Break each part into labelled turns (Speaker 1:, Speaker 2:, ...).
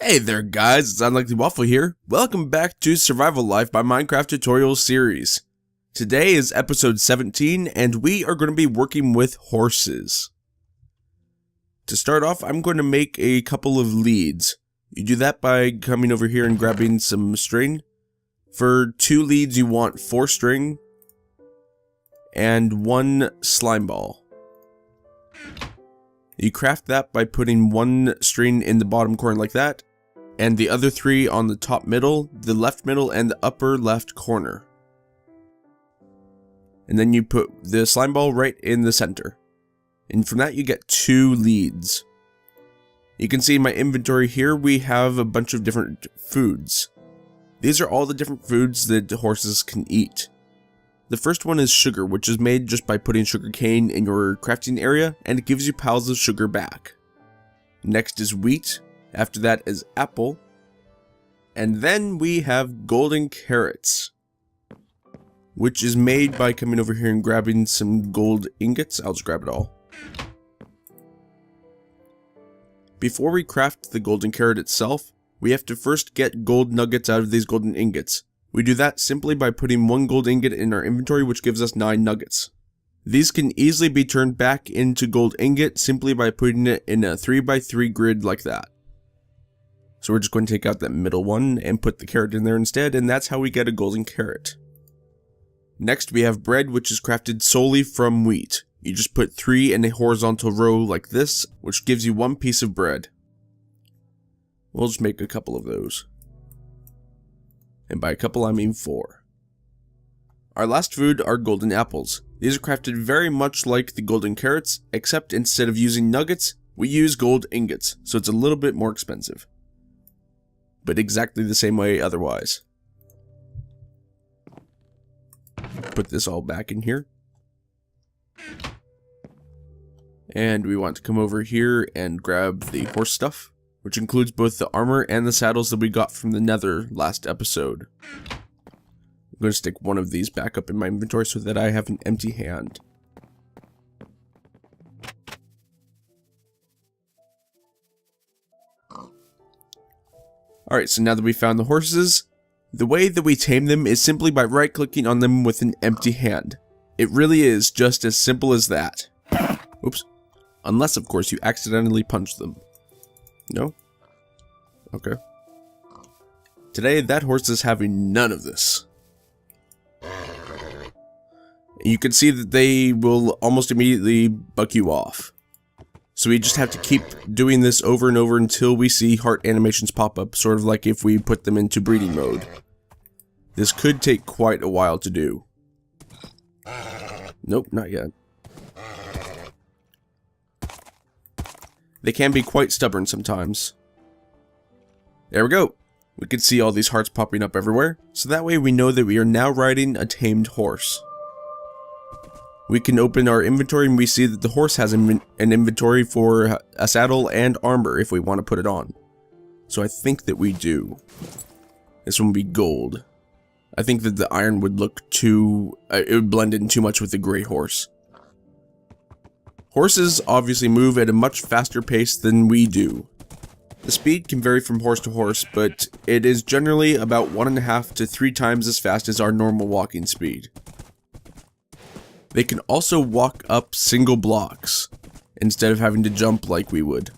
Speaker 1: Hey there guys, it's Unlikely Waffle here. Welcome back to Survival Life by Minecraft Tutorial Series. Today is episode 17 and we are going to be working with horses. To start off, I'm going to make a couple of leads. You do that by coming over here and grabbing some string. For 2 leads you want 4 string and 1 slime ball. You craft that by putting 1 string in the bottom corner like that, and the other 3 on the top middle, the left middle, and the upper left corner. And then you put the slime ball right in the center. And from that you get 2 leads. You can see in my inventory here we have a bunch of different foods. These are all the different foods that the horses can eat. The first one is sugar, which is made just by putting sugar cane in your crafting area, and it gives you piles of sugar back. Next is wheat, after that is apple, and then we have golden carrots, which is made by coming over here and grabbing some gold ingots. I'll just grab it all. Before we craft the golden carrot itself, we have to first get gold nuggets out of these golden ingots. We do that simply by putting 1 gold ingot in our inventory, which gives us 9 nuggets. These can easily be turned back into gold ingot simply by putting it in a 3x3 grid like that. So we're just going to take out that middle one and put the carrot in there instead, and that's how we get a golden carrot. Next we have bread, which is crafted solely from wheat. You just put 3 in a horizontal row like this, which gives you 1 piece of bread. We'll just make a couple of those. And by a couple I mean 4. Our last food are golden apples. These are crafted very much like the golden carrots, except instead of using nuggets, we use gold ingots, so it's a little bit more expensive. But exactly the same way otherwise. Put this all back in here. And we want to come over here and grab the horse stuff, which includes both the armor and the saddles that we got from the Nether last episode. I'm going to stick one of these back up in my inventory so that I have an empty hand. Alright, so now that we found the horses, the way that we tame them is simply by right-clicking on them with an empty hand. It really is just as simple as that. Oops. Unless, of course, you accidentally punch them. No? Okay. Today, that horse is having none of this. You can see that they will almost immediately buck you off. So we just have to keep doing this over and over until we see heart animations pop up, sort of like if we put them into breeding mode. This could take quite a while to do. Nope, not yet. They can be quite stubborn sometimes. There we go. We can see all these hearts popping up everywhere, so that way we know that we are now riding a tamed horse. We can open our inventory and we see that the horse has an inventory for a saddle and armor if we want to put it on. So I think that we do. This one would be gold. I think that the iron would look too... it would blend in too much with the gray horse. Horses obviously move at a much faster pace than we do. The speed can vary from horse to horse, but it is generally about 1.5 to 3 times as fast as our normal walking speed. They can also walk up single blocks, instead of having to jump like we would.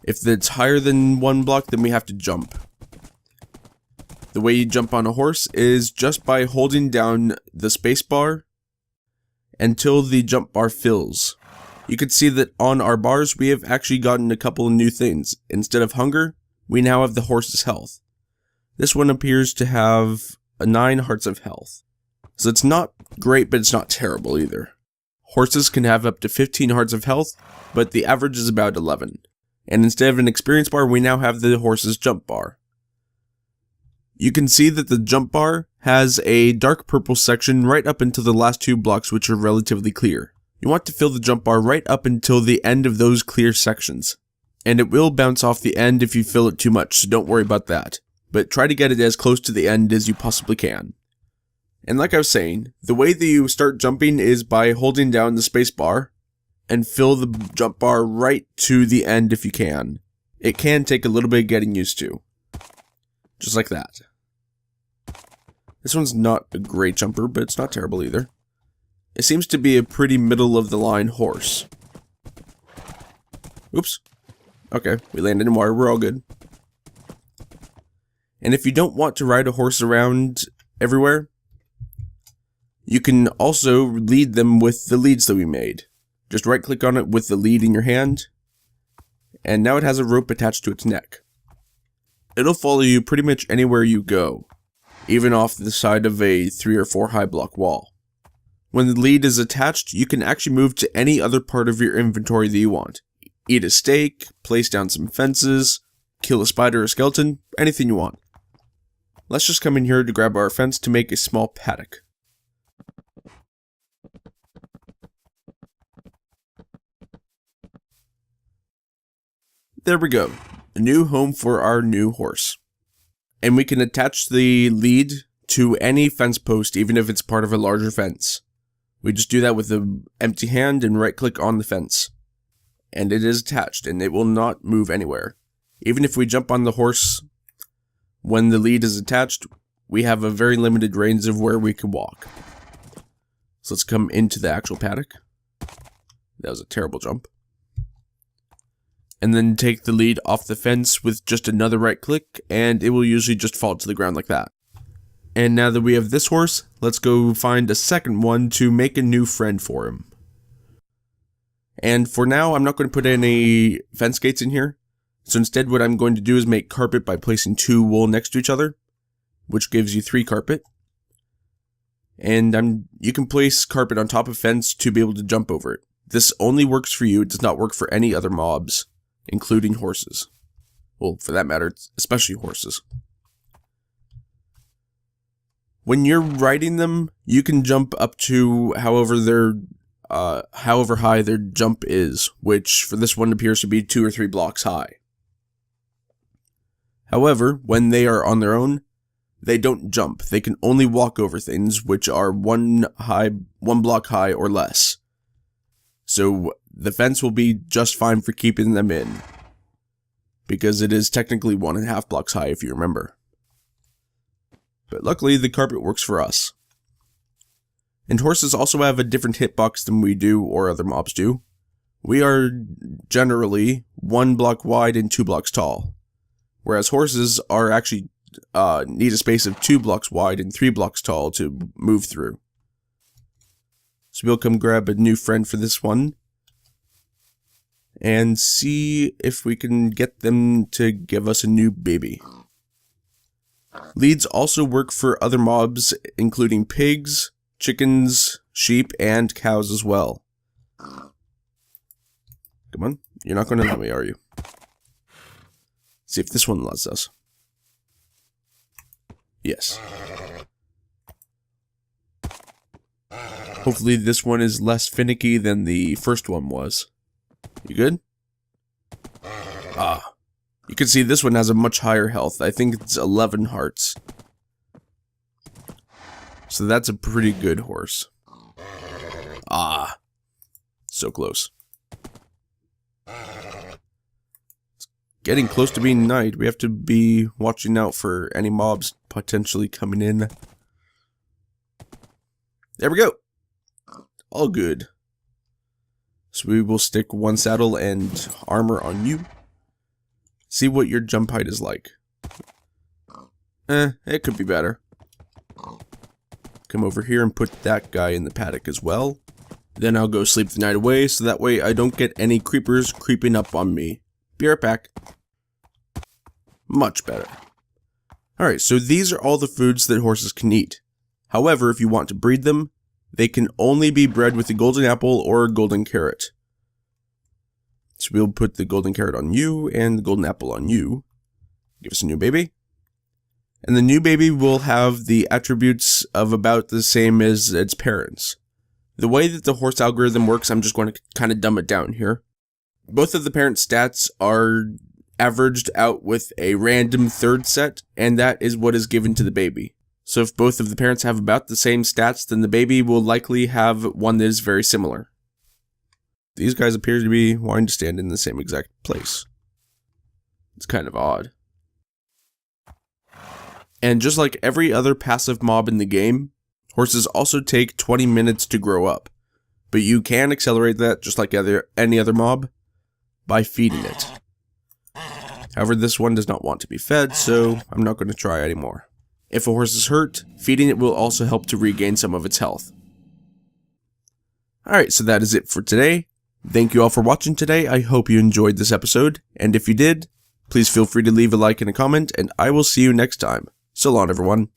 Speaker 1: If it's higher than 1 block, then we have to jump. The way you jump on a horse is just by holding down the spacebar until the jump bar fills. You can see that on our bars we have actually gotten a couple of new things. Instead of hunger, we now have the horse's health. This one appears to have 9 hearts of health. So it's not great, but it's not terrible either. Horses can have up to 15 hearts of health, but the average is about 11. And instead of an experience bar, we now have the horse's jump bar. You can see that the jump bar has a dark purple section right up until the last 2 blocks, which are relatively clear. You want to fill the jump bar right up until the end of those clear sections. And it will bounce off the end if you fill it too much, so don't worry about that. But try to get it as close to the end as you possibly can. And like I was saying, the way that you start jumping is by holding down the space bar and fill the jump bar right to the end if you can. It can take a little bit of getting used to. Just like that. This one's not a great jumper, but it's not terrible either. It seems to be a pretty middle-of-the-line horse. Oops. Okay, we landed in water, we're all good. And if you don't want to ride a horse around everywhere, you can also lead them with the leads that we made. Just right-click on it with the lead in your hand, and now it has a rope attached to its neck. It'll follow you pretty much anywhere you go, even off the side of a 3 or 4 high block wall. When the lead is attached, you can actually move to any other part of your inventory that you want. Eat a steak, place down some fences, kill a spider or skeleton, anything you want. Let's just come in here to grab our fence to make a small paddock. There we go. A new home for our new horse. And we can attach the lead to any fence post, even if it's part of a larger fence. We just do that with an empty hand and right click on the fence. And it is attached, and it will not move anywhere. Even if we jump on the horse when the lead is attached, we have a very limited range of where we can walk. So let's come into the actual paddock. That was a terrible jump. And then take the lead off the fence with just another right click, and it will usually just fall to the ground like that. And now that we have this horse, let's go find a second one to make a new friend for him. And for now, I'm not going to put any fence gates in here. So instead, what I'm going to do is make carpet by placing 2 wool next to each other, which gives you 3 carpet. And you can place carpet on top of fence to be able to jump over it. This only works for you, it does not work for any other mobs, including horses. Well, for that matter, especially horses. When you're riding them, you can jump up to however high their jump is, which for this one appears to be 2 or 3 blocks high. However, when they are on their own, they don't jump. They can only walk over things which are 1 block high or less. So the fence will be just fine for keeping them in, because it is technically 1.5 blocks high if you remember. But luckily the carpet works for us. And horses also have a different hitbox than we do or other mobs do. We are generally 1 block wide and 2 blocks tall, whereas horses are actually need a space of 2 blocks wide and 3 blocks tall to move through. So we'll come grab a new friend for this one and see if we can get them to give us a new baby. Leads also work for other mobs, including pigs, chickens, sheep, and cows as well. Come on, you're not going to let me, are you? See if this one lets us. Yes. Hopefully this one is less finicky than the first one was. You good? Ah. You can see this one has a much higher health. I think it's 11 hearts. So that's a pretty good horse. Ah. So close. It's getting close to being night. We have to be watching out for any mobs potentially coming in. There we go. All good. So we will stick 1 saddle and armor on you. See what your jump height is like. It could be better. Come over here and put that guy in the paddock as well. Then I'll go sleep the night away, so that way I don't get any creepers creeping up on me. Be right back. Much better. Alright, so these are all the foods that horses can eat. However, if you want to breed them, they can only be bred with a golden apple or a golden carrot. So we'll put the golden carrot on you and the golden apple on you. Give us a new baby. And the new baby will have the attributes of about the same as its parents. The way that the horse algorithm works, I'm just going to kind of dumb it down here. Both of the parent stats are averaged out with a random third set, and that is what is given to the baby. So if both of the parents have about the same stats, then the baby will likely have one that is very similar. These guys appear to be wanting to stand in the same exact place. It's kind of odd. And just like every other passive mob in the game, horses also take 20 minutes to grow up. But you can accelerate that, just like any other mob, by feeding it. However, this one does not want to be fed, so I'm not going to try anymore. If a horse is hurt, feeding it will also help to regain some of its health. Alright, so that is it for today. Thank you all for watching today. I hope you enjoyed this episode, and if you did, please feel free to leave a like and a comment, and I will see you next time. So long, everyone.